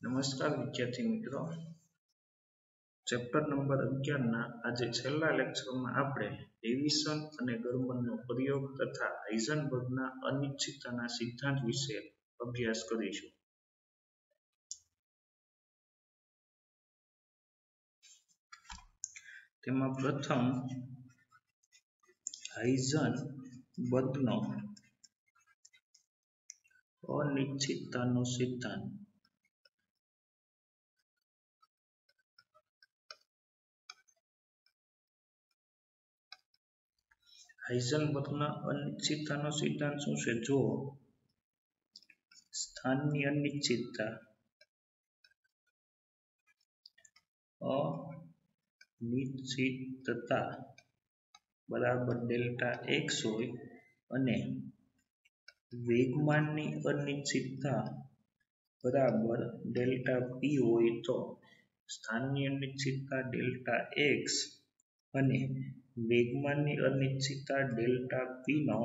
નમસ્કાર વિદ્યાર્થી મિત્રો, ચેપ્ટર નંબર 11 ના આજે છેલ્લા લેક્ચરમાં આપણે ડેવિસન અને ગરમનનો પ્રયોગ તથા હાઇઝનબર્ગના અનિશ્ચિતતાના સિદ્ધાંત વિશે અભ્યાસ કરીશું. તેમાં પ્રથમ હાઇઝનબર્ગનો અનિશ્ચિતતાનો સિદ્ધાંત. હાઇઝનબર્ગના અનિશ્ચિતતાનો સિદ્ધાંત શું છે? જો સ્થાનની અનિશ્ચિતતા બરાબર ડેલ્ટા એક્સ હોય અને વેગમાનની અનિશ્ચિતતા બરાબર ડેલ્ટા પી હોય તો સ્થાનની અનિશ્ચિતતા ડેલ્ટા એક્સ અને વેગમાનની અનિશ્ચિતતા ડેલ્ટા પી નો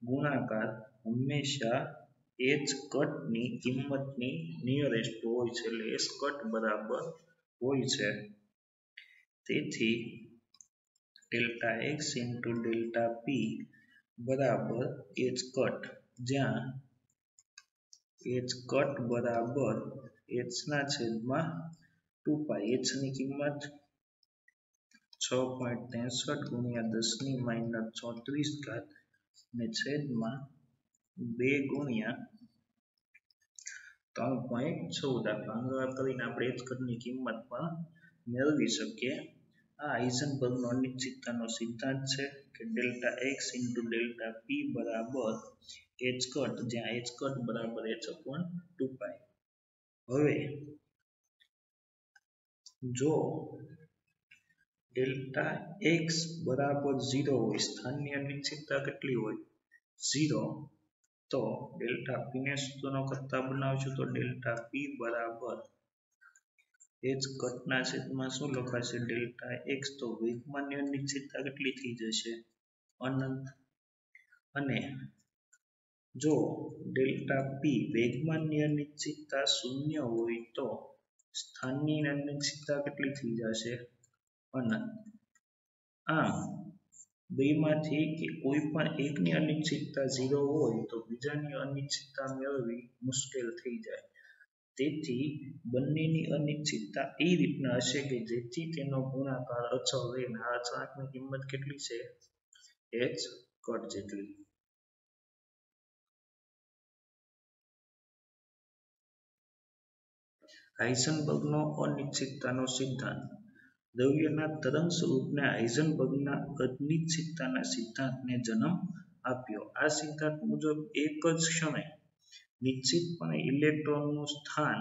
ગુણાકાર હંમેશા h કટની કિંમતની નિયરેસ્ટ હોય છે, એટલે h કટ બરાબર હોય છે. તેથી ડેલ્ટા એક્સ ઇન્ટુ ડેલ્ટા પી બરાબર h કટ, જ્યાં h કટ બરાબર h ના છેદમાં 2 પાઈ, h ની કિંમત 6.63 ગુણ્યા 10 ની માઇનસ 34 ને છેદમાં 2 ગુણ્યા 3.14 ભાગાકાર કરીને આપણે h કટની કિંમત પણ મેળવી શકીએ. આ હાઇઝનબર્ગનો અનિશ્ચિતતાનો સિદ્ધાંત છે કે ડેલ્ટા એક્સ ઇન્ટુ ડેલ્ટા પી બરાબર h કટ, જ્યાં h કટ બરાબર h upon 2 પાઈ. હવે જો ડેલ્ટા એક્સ બરાબર 0 હોય, સ્થાનની અનિશ્ચિતતા કેટલી હોય? 0, તો ડેલ્ટા પી ને સૂત્રનો કરતા બનાવશું તો ડેલ્ટા પી બરાબર h કટના છેદમાં શું લખાશે? Delta x. તો વેગમાનની અનિશ્ચિતતા કેટલી થઈ જશે? અનંત. અને જો ડેલ્ટા પી વેગમાનની અનિશ્ચિતતા 0 હોય તો સ્થાનની અનિશ્ચિતતા કેટલી થઈ જશે? અનંત. આમ બેમાંથી કે કોઈ પણ એકની અનિશ્ચિતતા 0 હોય તો બીજાની અનિશ્ચિતતા મેળવવી મુશ્કેલ થઈ જાય. તેથી બંનેની અનિશ્ચિતતા એ રીતના હશે કે જેથી તેનો ગુણાકાર અચળ રહે. આ અચળાંકની કિંમત કેટલી છે? h કટ જેટલી. હાઇઝનબર્ગનો અનિશ્ચિતતાનો સિદ્ધાંત. દ્રવ્યના તરંગ સ્વરૂપને હાઇઝનબર્ગના અનિશ્ચિતતાના સિદ્ધાંતને જન્મ આપ્યો. આ સિદ્ધાંત મુજબ એક જ ક્ષણે નિશ્ચિતપણે ઇલેક્ટ્રોનનું સ્થાન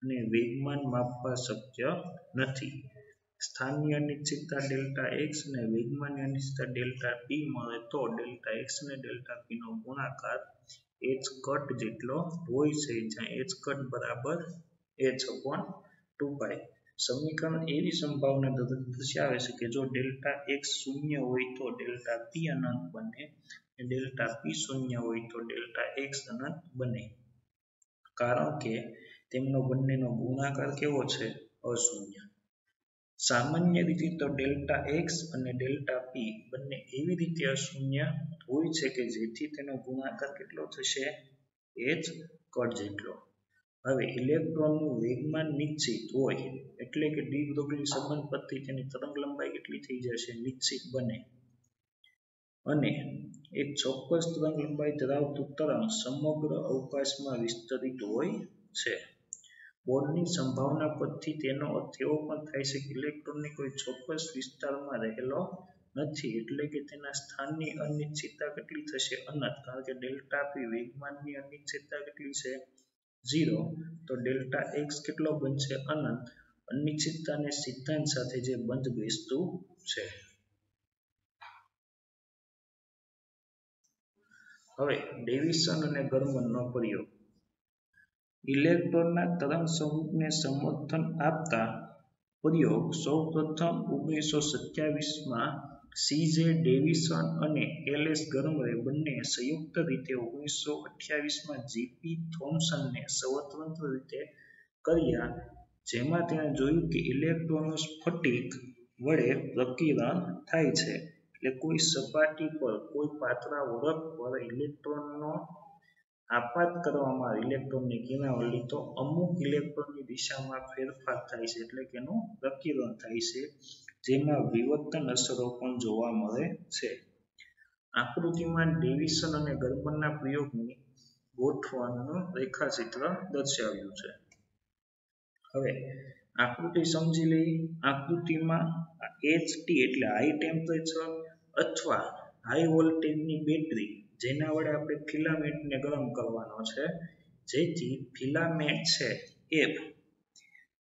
અને વેગમાન માપવા શક્ય નથી. સ્થાનની અનિશ્ચિતતા ડેલ્ટા એક્સ અને વેગમાનની અનિશ્ચિતતા ડેલ્ટા પી મળે તો ડેલ્ટા એક્સ અને ડેલ્ટા પી નો ગુણાકાર h કટ જેટલો હોય છે, જ્યાં h કટ બરાબર h upon 2 પાઈ. સમીકરણ એવી સંભાવના દર્શાવે છે કે જો ડેલ્ટા એક્સ 0 હોય તો ડેલ્ટા પી અનંત બને, અને ડેલ્ટા પી 0 હોય તો ડેલ્ટા એક્સ અનંત બને, કારણ કે તેમનો બંનેનો ગુણાકાર કેવો છે? અશૂન્ય. સામાન્ય રીતે તો ડેલ્ટા એક્સ અને ડેલ્ટા પી બંને એવી રીતે અશૂન્ય હોય છે કે જેથી તેનો ગુણાકાર કેટલો થશે? h કટ જેટલો. હવે ઇલેક્ટ્રોનનું વેગમાન નિશ્ચિત હોય એટલે કે ડી બ્રોગલી સંબંધ પરથી તેની તરંગલંબાઇ કેટલી થઈ જશે? નિશ્ચિત બને. અને એક ચોક્કસ તરંગલંબાઇ ધરાવતું તરંગ સમગ્ર અવકાશમાં વિસ્તરિત હોય છે. બોરની સંભાવના પરથી તેનો અર્થ એવો પણ થાય છે કે ઇલેક્ટ્રોનની કોઈ ચોક્કસ વિસ્તારમાં રહેલો નથી, એટલે કે તેના સ્થાનની અનિશ્ચિતતા કેટલી થશે? અનંત, કારણ કે ડેલ્ટા પી વેગમાનની અનિશ્ચિતતા કેટલી છે? 0, તો ડેલ્ટા એક્સ કેટલો બનશે? અનંત. અનિશ્ચિતતાને સિદ્ધાંત સાથે જે બંધ બેસતું છે. હવે ડેવિસન અને ગરમનનો પ્રયોગ. ઇલેક્ટ્રોનના તરંગ સ્વરૂપને સમર્થન આપતા પ્રયોગ સૌપ્રથમ 1927માં સી.જે. ડેવિસન અને એલ.એસ. ગરમરે બંનેએ સંયુક્ત રીતે 1928માં જી.પી. થોમ્સનને સ્વતંત્ર રીતે કર્યા, જેમાં તેણે જોયું કે ઇલેક્ટ્રોનનું સ્ફટિક વડે પ્રકીર્ણ થાય છે. એટલે કોઈ સપાટી પર કોઈ પાતળા વરખ પર ઇલેક્ટ્રોનનો આપાત કરવામાં આવે ઇલેક્ટ્રોનની કિરણાવલી, તો અમુક ઇલેક્ટ્રોનની દિશામાં ફેરફાર થાય છે, એટલે કે એનું પ્રકીર્ણ થાય છે, જેમાં વિવર્તન અસરો પણ જોવા મળે છે. આકૃતિમાં ડેવિસન અને ગર્બરના પ્રયોગની ગોઠવણનું રેખાચિત્ર દર્શાવ્યું છે. હવે આકૃતિ સમજી લઈએ. આકૃતિમાં HT એટલે હાઈ ટેમ્પરેચર અથવા હાઈ વોલ્ટેજની બેટરી, જેના વડે આપણે ફિલામેન્ટને ગરમ કરવાનો છે, જેથી ફિલામેન્ટ છે એ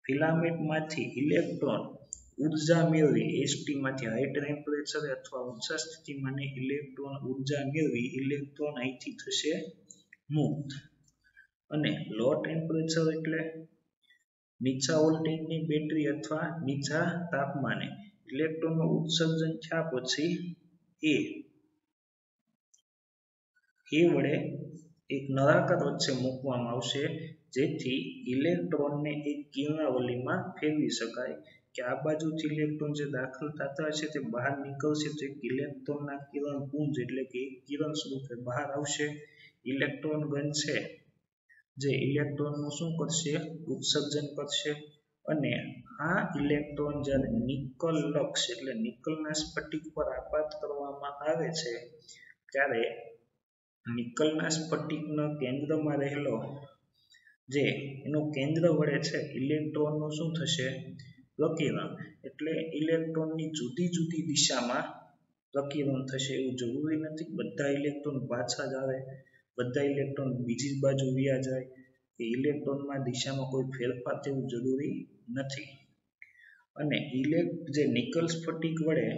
ફિલામેન્ટમાંથી ઇલેક્ટ્રોન ઉર્જા મેળવી HT માંથી હાઈ ટેમ્પરેચર અથવા ઊંચા સ્થિતિમાને ઇલેક્ટ્રોન ઉર્જા મેળવી ઇલેક્ટ્રોન અહીંથી થશે મુક્ત. અને લો ટેમ્પરેચર એટલે નીચા વોલ્ટેજની બેટરી અથવા નીચા તાપમાને ઇલેક્ટ્રોનનું ઉત્સર્જન થયા પછી એ વડે એક નળાકાર વચ્ચે મૂકવામાં આવશે, જેથી ઇલેક્ટ્રોનને એક કિરણાવલીમાં ફેરવી શકાય કે આ બાજુથી ઇલેક્ટ્રોન જે દાખલ થતા હશે તે બહાર નીકળશે, તો એક ઇલેક્ટ્રોનના કિરણપુંજ એટલે કે એક કિરણ સ્વરૂપે બહાર આવશે. ઇલેક્ટ્રોન ગન છે જે ઇલેક્ટ્રોનનું શું કરશે? ઉત્સર્જન કરશે. અને આ ઇલેક્ટ્રોન જ્યારે નિકલ લક્ષ એટલે નિકલના સ્ફટિક પર આપાત કરવામાં આવે છે, ત્યારે નિકલના સ્ફટિકના કેન્દ્રમાં રહેલો જે એનું કેન્દ્ર વડે છે ઇલેક્ટ્રોનનું શું થશે? પ્રકીર્ણ. એટલે ઇલેક્ટ્રોનની જુદી જુદી દિશામાં પ્રકીર્ણ થશે. એવું જરૂરી નથી બધા ઇલેક્ટ્રોન પાછા જ આવે, બધા ઇલેક્ટ્રોન બીજી બાજુ વયા જાય, કે ઇલેક્ટ્રોનમાં દિશામાં કોઈ ફેરફાર થવું જરૂરી નથી. અને જે નિકલ સ્ફટિક વડે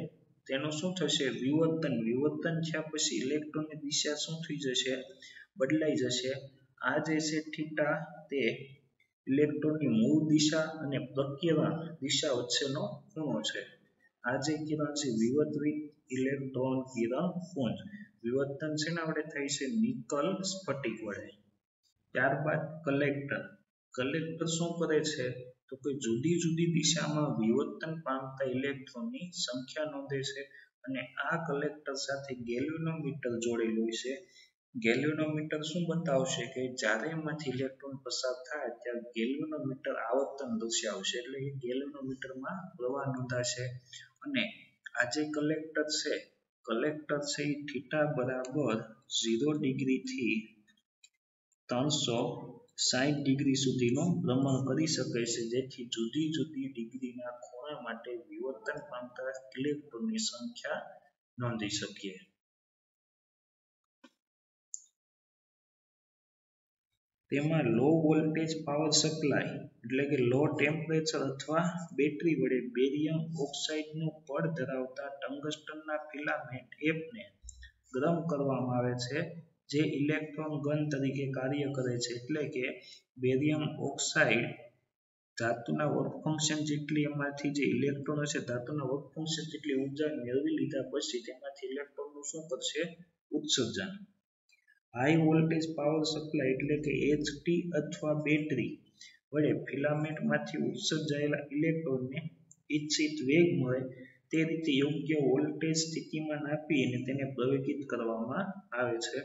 તેનું શું થશે? વિવર્તન. વિવર્તન થયા પછી ઇલેક્ટ્રોનની દિશા શું થઈ જશે? બદલાઈ જશે. આ જે છે થીટા તે ઇલેક્ટ્રોનની મૂળ દિશા અને પ્રકીર્ણ દિશા વચ્ચેનો ખૂણો છે. આ જે કિરણ છે વિવર્તિત ઇલેક્ટ્રોન કિરણપુંજ. વિવર્તન શેના વડે થાય છે? નિકલ સ્ફટિક વડે. ત્યારબાદ કલેક્ટર. કલેક્ટર શું કરે છે? તો કે જુદી જુદી દિશામાં વિવર્તન પામતા ઇલેક્ટ્રોનની સંખ્યા નોંધે છે. અને આ કલેક્ટર સાથે ગેલ્વેનોમીટર જોડેલું છે. ગેલ્વેનોમીટર શું બતાવશે? કે જ્યારે એમાંથી ઇલેક્ટ્રોન પસાર થાય ત્યારે ગેલ્વેનોમીટર આવર્તન દર્શાવશે. એટલે એ ગેલ્વેનોમીટરમાં પ્રવાહ નોંધાશે. અને આ જે કલેક્ટર છે એ થીટા બરાબર 0 ડિગ્રીથી 360 ડિગ્રી સુધીનું ભ્રમણ કરી શકે છે, જેથી જુદી જુદી ડિગ્રીના ખૂણા માટે વિવર્તન પામતા ઇલેક્ટ્રોનની સંખ્યા નોંધી શકીએ. તેમાં લો વોલ્ટેજ પાવર સપ્લાય એટલે કે લો ટેમ્પરેચર અથવા બેટરી વડે બેરિયમ ઓક્સાઇડનું પડ ધરાવતા ટંગસ્ટનના ફિલામેન્ટ Fને ગરમ કરવામાં આવે છે, જે ઇલેક્ટ્રોન ગન તરીકે કાર્ય કરે છે. એટલે કે બેરિયમ ઓક્સાઇડ ધાતુના વર્ક ફંક્શન જેટલી એમાંથી જે ઇલેક્ટ્રોન હશે ધાતુના વર્ક ફંક્શન જેટલી ઉર્જા મેળવી લીધા પછી તેમાંથી ઇલેક્ટ્રોનનું શું કરશે? ઉત્સર્જન. હાઈ વોલ્ટેજ પાવર સપ્લાય એટલે કે HT અથવા બેટરી વડે ફિલામેન્ટમાંથી ઉત્સર્જાયેલા ઇલેક્ટ્રોનને ઇચ્છિત વેગ મળે તે રીતે યોગ્ય વોલ્ટેજ સ્થિતિમાન આપીને તેને પ્રવેગિત કરવામાં આવે છે.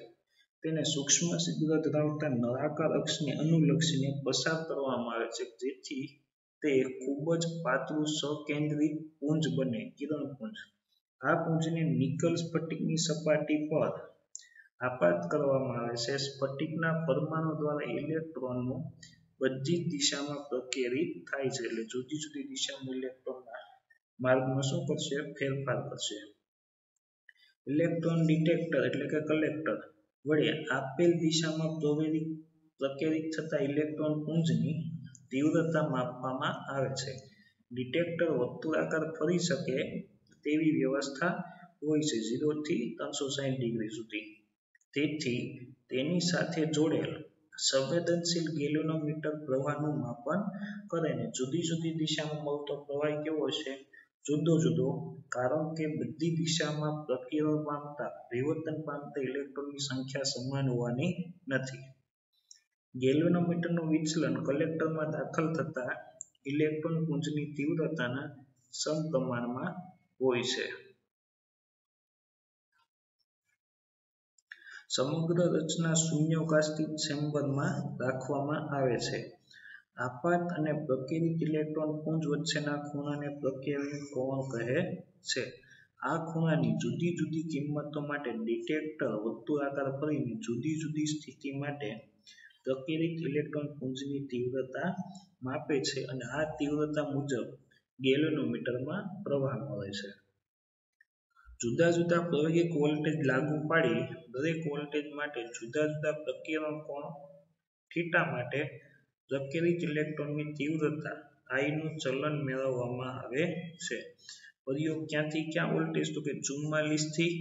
તેને સૂક્ષ્મ છિદ્ર ધરાવતા નળાકાર અક્ષને અનુલક્ષીને પસાર કરવામાં આવે છે, જેથી તે ખૂબ જ પાતળું સકેન્દ્રિત પુંજ બને, કિરણપુંજ. આ પુંજને નિકલ સ્ફટિકની સપાટી પર આપાત કરવામાં આવે છે. સ્ફટિકના પરમાણુ દ્વારા ઇલેક્ટ્રોનનું બધી જ દિશામાં પ્રકેરિત થાય છે. એટલે જુદી જુદી દિશામાં ઇલેક્ટ્રોનના માર્ગમાં શું કરશે? ફેરફાર કરશે. ઇલેક્ટ્રોન ડિટેક્ટર એટલે કે કલેક્ટર વડે આપેલ દિશામાં પ્રકેરિત થતા ઇલેક્ટ્રોન પુંજની તીવ્રતા માપવામાં આવે છે. ડિટેક્ટર વર્તુળાકાર ફરી શકે તેવી વ્યવસ્થા હોય છે 0 થી 360 ડિગ્રી સુધી. તેથી તેની સાથે જોડેલ સંવેદનશીલ ગેલ્વેનોમીટર પ્રવાહનું માપન કરે ને જુદી જુદી દિશામાં મળતો પ્રવાહ કેવો હશે? જુદો જુદો, કારણ કે બધી દિશામાં પ્રકીર્ણ પામતા વિવર્તન પામતા ઇલેક્ટ્રોનની સંખ્યા સમાન હોવાની નથી. ગેલ્વેનોમીટરનું વિચલન કલેક્ટરમાં દાખલ થતા ઇલેક્ટ્રોન પુંજની તીવ્રતાના સમપ્રમાણમાં હોય છે. સમગ્ર રચના શૂન્યાવકાશથી ચેમ્બરમાં રાખવામાં આવે છે. આપાત અને પ્રકીર્ણિત ઇલેક્ટ્રોન પુંજ વચ્ચેના ખૂણાને પ્રકીર્ણિત કોણ કહે છે. આ ખૂણાની જુદી જુદી કિંમતો માટે ડિટેક્ટર વર્તુળાકાર ફરીને જુદી જુદી સ્થિતિ માટે પ્રકીર્ણિત ઇલેક્ટ્રોન પુંજની તીવ્રતા માપે છે અને આ તીવ્રતા મુજબ ગેલ્વેનોમીટરમાં પ્રવાહ મળે છે. જુદા જુદા પ્રવેગિક વોલ્ટેજ લાગુ પાડી દરેક વોલ્ટેજ માટે જુદા જુદા પ્રકીર્ણન કોણ થીટા માટે પ્રકીર્ણિત ઇલેક્ટ્રોનની તીવ્રતા I નું ચલન મેળવવામાં આવે છે. પ્રયોગ ક્યાંથી ક્યાં વોલ્ટેજ તો કે 44 થી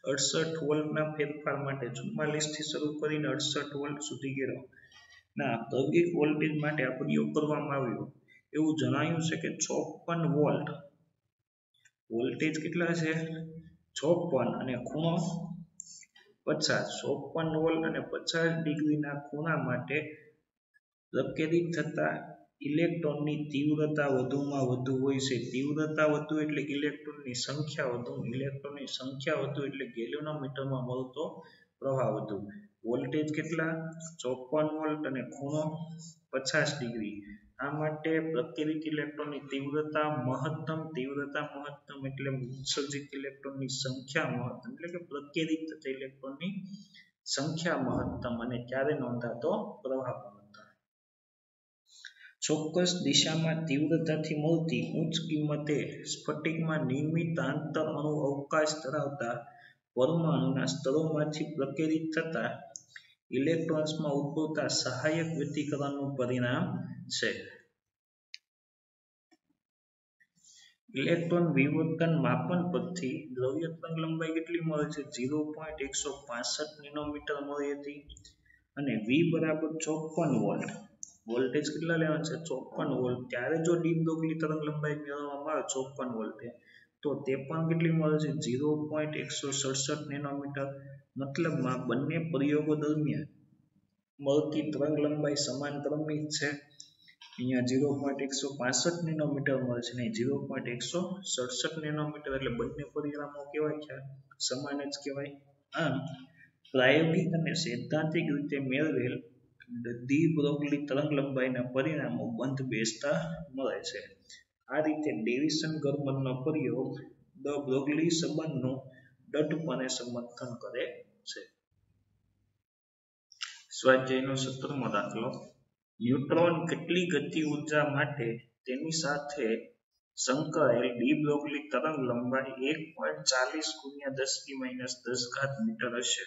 68 વોલ્ટના ફેરફાર માટે 44 થી શરૂ કરીને 68 વોલ્ટ સુધી ના પ્રવેગિક વોલ્ટેજ માટે આ પ્રયોગ કરવામાં આવ્યો. એવું જણાયું છે કે 56 વોલ્ટ વોલ્ટેજ કેટલા છે 56 અને ખૂણો 56 વોલ્ટ અને 50 ડિગ્રીના ખૂણા માટે પ્રકીર્ણિત થતા ઇલેક્ટ્રોનની તીવ્રતા વધુમાં વધુ હોય છે. તીવ્રતા વધુ એટલે ઇલેક્ટ્રોનની સંખ્યા વધુ. ઇલેક્ટ્રોનની સંખ્યા વધુ એટલે ગેલ્વેનોમીટરમાં મળતો પ્રવાહ વધુ. વોલ્ટેજ કેટલા 56 વોલ્ટ અને ખૂણો 50 ડિગ્રી. આ માટે પ્રકીર્ણિત ઇલેક્ટ્રોનની તીવ્રતા મહત્તમ એટલે ઉત્સર્જિત ઇલેક્ટ્રોનની સંખ્યા મહત્તમ એટલે કે પ્રકીર્ણિત થતા ઇલેક્ટ્રોનની સંખ્યા મહત્તમ અને ત્યારે નોંધાતો પ્રવાહ મહત્તમ. ચોક્કસ દિશામાં તીવ્રતાથી મળતી ઉચ્ચ કિંમતે સ્ફટિકમાં નિયમિત આંતર અણુ અવકાશ ધરાવતા પરમાણુના સ્તરોમાંથી પ્રકીર્ણિત થતા ઇલેક્ટ્રોન્સમાં ઉદ્ભવતા સહાયક વ્યતિકરણનું પરિણામ છે. ઇલેક્ટ્રોન વિવર્તન માપન પરથી દ્રવ્ય તરંગલંબાઇ કેટલી મળે છે 0.165 નેનોમીટર મળી હતી અને V બરાબર 54 વોલ્ટ. વોલ્ટેજ કેટલા લેવાના છે 54 વોલ્ટ. ત્યારે જો ડી બ્રોગલી તરંગલંબાઇ મેળવવામાં આવે 54 વોલ્ટે તો તે પણ કેટલી મળે છે 0.167 નેનોમીટર. મતલબમાં બંને પ્રયોગો દરમિયાન મળતી તરંગલંબાઇ સમાન ક્રમની જ છે. અહીંયા 0.165 નેનોમીટર મળે છે ને 0.167 નેનોમીટર એટલે બંને પરિણામો કેવાય છે સમાન જ કહેવાય. આમ પ્રાયોગિક અને સૈદ્ધાંતિક રીતે મેળવેલ ડી બ્રોગલી તરંગલંબાઇના પરિણામો બંધ બેસતા મળે છે. આ રીતે ડેવિસન ગરમરનો પ્રયોગ ડ બ્રોગલી સંબંધનું દ્રઢપણે સમર્થન કરે છે. સ્વાધ્યાયનો 17મો દાખલો ન્યુટ્રોન કેટલી ગતિ ઊર્જા માટે તેની સાથે સંકળાયેલ ડી બ્રોગલી તરંગલંબાઇ 1.40 × 10⁻⁻10 મીટર હશે.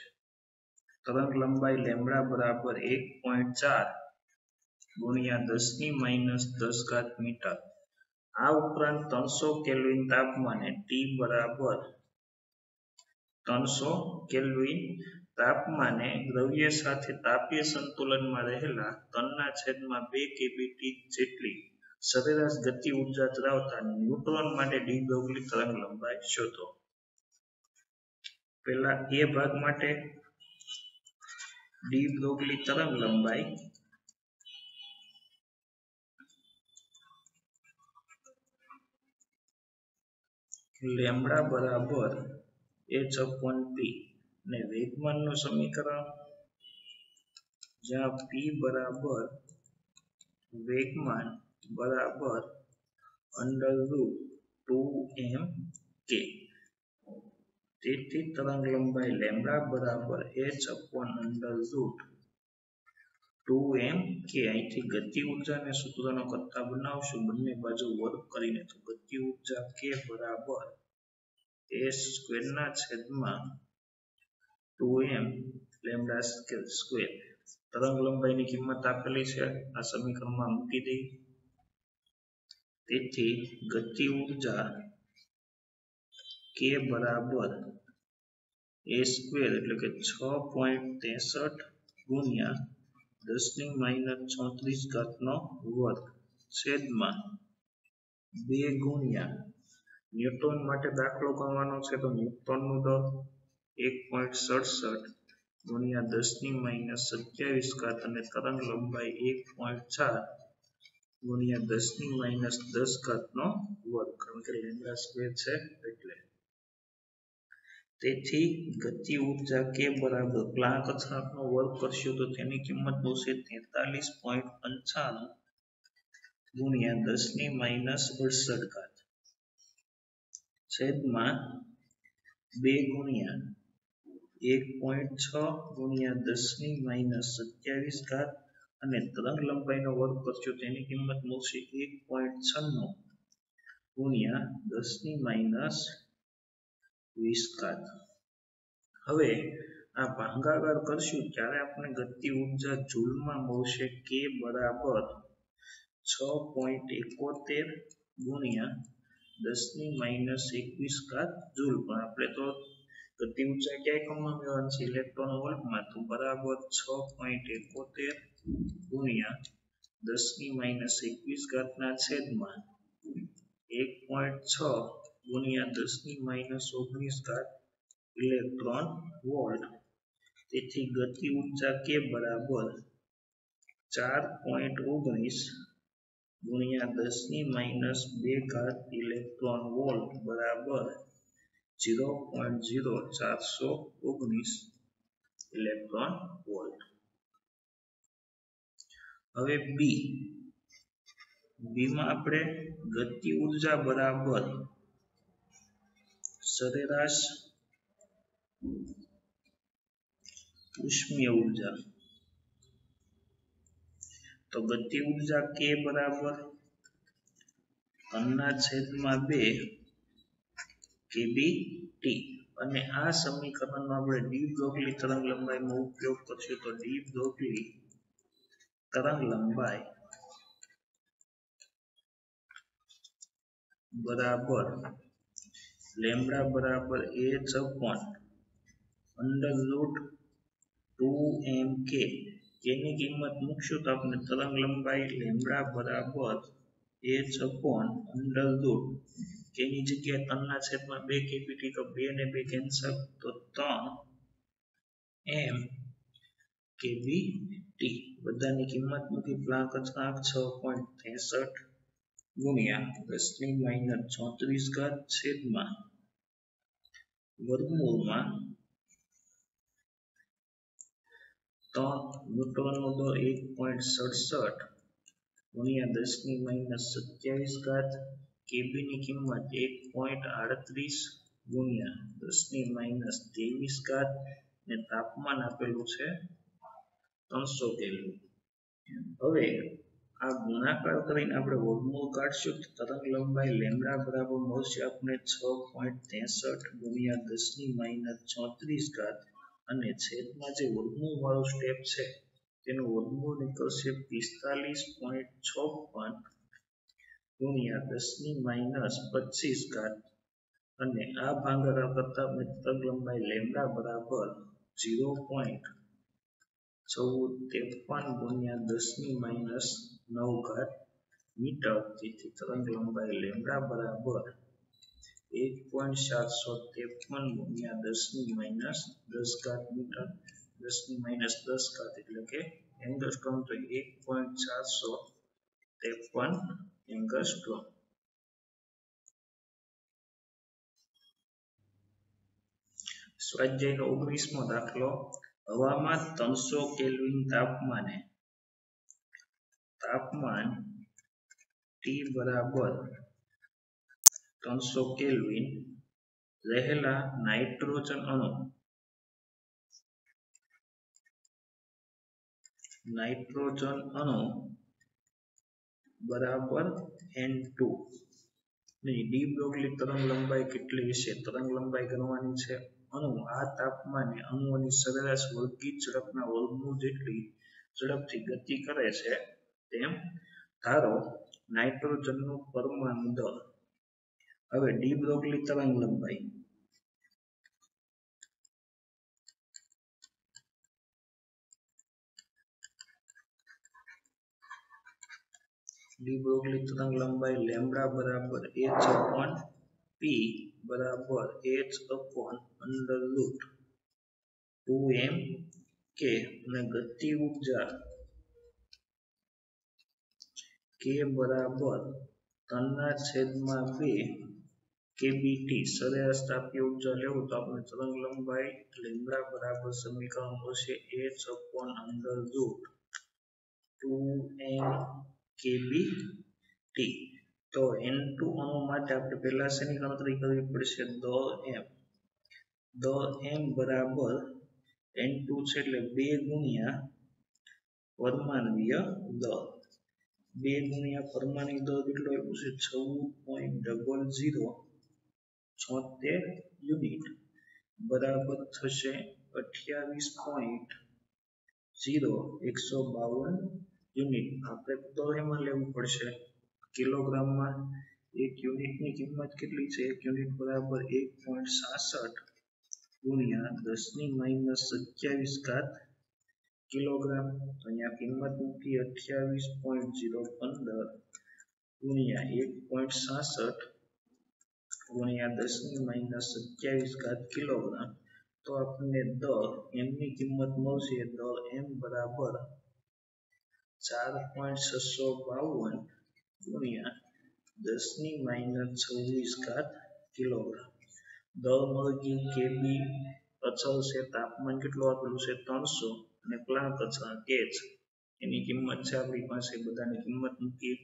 તરંગલંબાઇ લેમ્બડા બરાબર 1.4 × 10⁻10 મીટર. આ ઉપરાંત 300 કેલ્વિન તાપમાને T બરાબર 300 કેલ્વિન તાપમાને દ્રવ્ય સાથે તાપીય સંતુલનમાં રહેલા કણના છેદમાં 2 kBt જેટલી સરેરાશ ગતિ ઊર્જા ધરાવતા ન્યુટ્રોન માટે ડી બ્રોગલી તરંગલંબાઇ શોધો. પહેલા એ ભાગ માટે ડી બ્રોગલી તરંગલંબાઇ લેમ્બડા બરાબર h/p અને વેગમાનનું સમીકરણ જ્યાં p બરાબર વેગમાન બરાબર √2mk. તેથી તરંગલંબાઇ લેમ્બડા બરાબર h/√2mk. અહીંથી ગતિ ઊર્જાને સૂત્રનો કરતા બનાવશું બંને બાજુ વર્ગ કરીને તો ગતિ ઊર્જા k બરાબર a²/2m લેમ્બડા સ્ક્વેર. તરંગલંબાઇની કિંમત આપેલી છે આ સમીકરણમાં મૂકી દઈ. તેથી ગતિ ઊર્જા k બરાબર a² એટલે કે 6.63 ગુણ્યા 10⁻34 નો વર્ગ છેદમાં 2 ગુણ્યા ન્યૂટન માટે દાખલો કરવાનો છે તો ન્યૂટનનું દળ 1.67 ગુણ્યા 10⁻27 અને તરંગ લંબાઈ 1.4 ગુણ્યા 10⁻10 નો વર્ગ, કારણ કે લેમ્ડા સ્ક્વેર છે એટલે. તેથી ગતિ ઉર્જા કે બરાબર પ્લાન્ક અચળાંકનો વર્ગ કરશો તો તેની કિંમત મળશે 43.95 ગુણ્યા 10⁻68 છેદમાં 2 ગુણ્યા 1.6 ગુણ્યા 10⁻27 અને તરંગ લંબાઈનો વર્ગ કરશો તેની કિંમત મળશે 1.96 ગુણ્યા 10⁻20. હવે આ ભાગાકાર કરશું ત્યારે આપણે ગતિ ઉર્જા જૂલમાં મળશે કે બરાબર 6.71 ગુણ્યા 10⁻21 જૂલ. પણ આપણે તો ગતિ ઉર્જા ક્યાં એકમમાં મેળવવાની છે? ઇલેક્ટ્રોન વોલ્ટમાં. તો બરાબર 6.71 ગુણ્યા 10⁻21 ના છેદમાં 1.6 ગુણ્યા 10⁻19 ઇલેક્ટ્રોન વોલ્ટ. તેથી ગતિ ઉર્જા કે બરાબર 4.19 ગુણ્યા 10⁻2 ઇલેક્ટ્રોન વોલ્ટ બરાબર 0.0419 ઇલેક્ટ્રોન વોલ્ટ. હવે બીમાં આપણે ગતિ ઉર્જા બરાબર સરેરાશ ઉષ્મીય ઉર્જા. તો ગતિ ઉર્જા કે બરાબર 3/2 kBT. અને આ સમીકરણનો આપણે ડી બ્રોગલી તરંગ લંબાઈમાં ઉપયોગ કરશું તો ડી બ્રોગલી તરંગ લંબાઈ બરાબર લેમ્બડા બરાબર h/√2mk. જેની કિંમત મૂકશું તો આપણે તરંગ લંબાઈ લેમ્બડા બરાબર h/√, કેની જગ્યાએ 3/2 kBT, તો 2 ને 2 કેન્સલ, તો 3 m kBT. બધાની કિંમત મૂકી પ્લાન્ક અચળાંક 6.63 ગુણ્યા 10⁻34 છેદમાં વર્ગમૂળમાં 3 ન્યૂટનનો દર 1.67 ગુણ્યા 10⁻27 કેબીની કિંમત 1.38 ગુણ્યા 10⁻23 ને તાપમાન આપેલું છે 300 કેલ્વિન. હવે આ ગુણાકાર કરીને આપણે વર્ગમૂળ કાઢશું તો તરંગ લંબાઈ લેમ્બડા બરાબર મળશે આપણે 6.63 ગુણ્યા 10⁻34 અને છેદમાં જે વર્ગમૂળ વાળું સ્ટેપ છે તેનું વર્ગમૂળ નીકળશે 45.56 ગુણ્યા 10⁻25 અને આ ભાગાકાર કરતા આપણે તરંગ લંબાઈ લેમ્બડા બરાબર 0.1453 ગુણ્યા 10⁻9 મીટર. તેથી તરંગ લંબાઈ લેમ્બડા બરાબર 1.753 ગુણ્યા 10⁻10 મીટર. 10⁻10 એટલે કે એંગસ્ટ્રોમ, તો 1.453 એંગસ્ટ્રોમ. સ્વાધ્યાયનો 19મો દાખલો. હવામાં 300 કેલ્વિન તાપમાન T બરાબર 300 કેલ્વિન રહેલા નાઇટ્રોજન અણુ બરાબર N2 ની ડી બ્રોગલી તરંગ લંબાઈ કેટલી હશે? તરંગ લંબાઈ ગણવાની છે. અણુ આ તાપમાને અણુઓની સરેરાશ વર્ગીત ઝડપના વર્ગમૂળ જેટલી ઝડપથી ગતિ કરે છે તેમ ધારો. નાઇટ્રોજનનું પરમાણુ દળ. હવે ડી બ્રોગલી તરંગ લંબાઈ લેમ્બડા બરાબર h/p બરાબર h/√2m કે અને ગતિ ઉર્જા કે બરાબર 3/2 kBt સરેરાશ તાપીય ઉર્જા લેવું તો આપણે તરંગ લંબાઈ લેમ્બડા બરાબર સમીકરણ મળશે h/√2n kBt. તો n2 અણુ માટે આપણે પહેલા શેની ગણતરી કરવી પડશે? દ m બરાબર n2 છે એટલે 2 ગુણ્યા પરમાણ્વીય દળ. 2 ગુણ્યા પરમાણ્વીય દળ કેટલો આપ્યું છે? 16.0076 યુનિટ બરાબર થશે 28.0152 યુનિટ. આપણે દળ એમાં લેવું પડશે કિલોગ્રામમાં. એક યુનિટની કિંમત કેટલી છે? એક યુનિટ બરાબર 1.66 ગુણ્યા 10⁻27 કિલોગ્રામ. અહીંયા કિંમત મૂકી 28.015 ગુણ્યા 1.66 ગુણ્યા 10⁻27 કિલોગ્રામ. તો આપણને દળ m ની કિંમત મળશે. દળ m બરાબર 4.652 ગુણ્યા 10⁻26 કિલોગ્રામ. દળ મળી ગયું. kb અચલ છે, તાપમાન કેટલું આપેલું છે? 300 અને ક્લાંક અચળાંક h એની કિંમત છે આપણી પાસે. બધાની કિંમત મૂકી.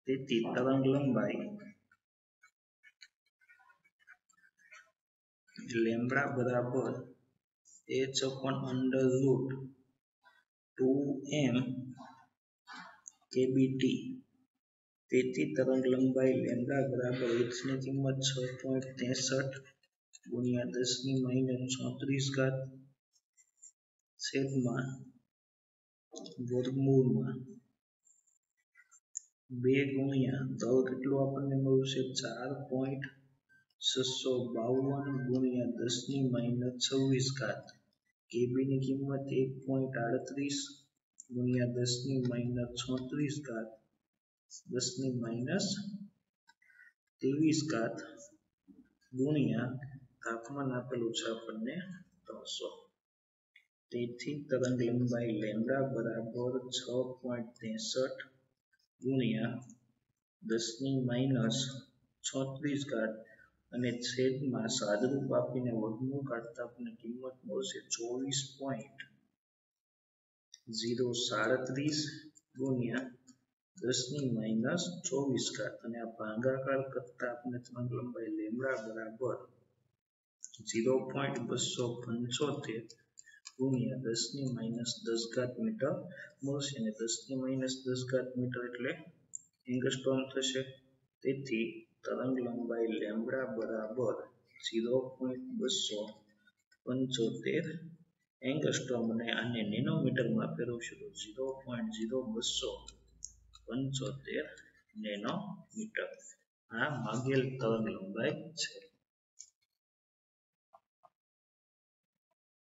તેથી તરંગ લંબાઈ લેમ્બડા બરાબર h/√2m kBt. તેથી તરંગ લંબાઈ લેમ્બડા બરાબર h ની કિંમત 6.63 ગુણ્યા 10⁻34 છેદમાં વર્ગમૂળમાં 2 ગુણ્યા દળ કેટલું આપણને મળ્યું છે? 4.652 ગુણ્યા 10⁻26 kb ની કિંમત 1.38 ગુણ્યા 10⁻36 10⁻23 ગુણ્યા તાપમાન આપેલું છે આપણને 300. તેથી તરંગ લંબાઈ લેમ્બડા બરાબર 6.63 ગુણ્યા 10⁻36 અને છેદમાં સાદુરૂપ આપીને વર્ગમૂળ કાઢતા આપણને કિંમત મળશે 24.037 ગુણ્યા 10⁻24 અને આ ભાગાકાર કરતા આપણને તરંગ લંબાઈ લેમ્બડા બરાબર 0.275 ગુણ્યા 10⁻10 મીટર મળશે. અને 10⁻10 મીટર એટલે એંગસ્ટ્રોમ થશે. તેથી તરંગ લંબાઈ લેમ્બડા બરાબર 0.275 એંગસ્ટ્રોમ. અને આને નેનોમીટરમાં ફેરવશું તો 0.0275 નેનોમીટર. આ માગેલ તરંગ લંબાઈ છે.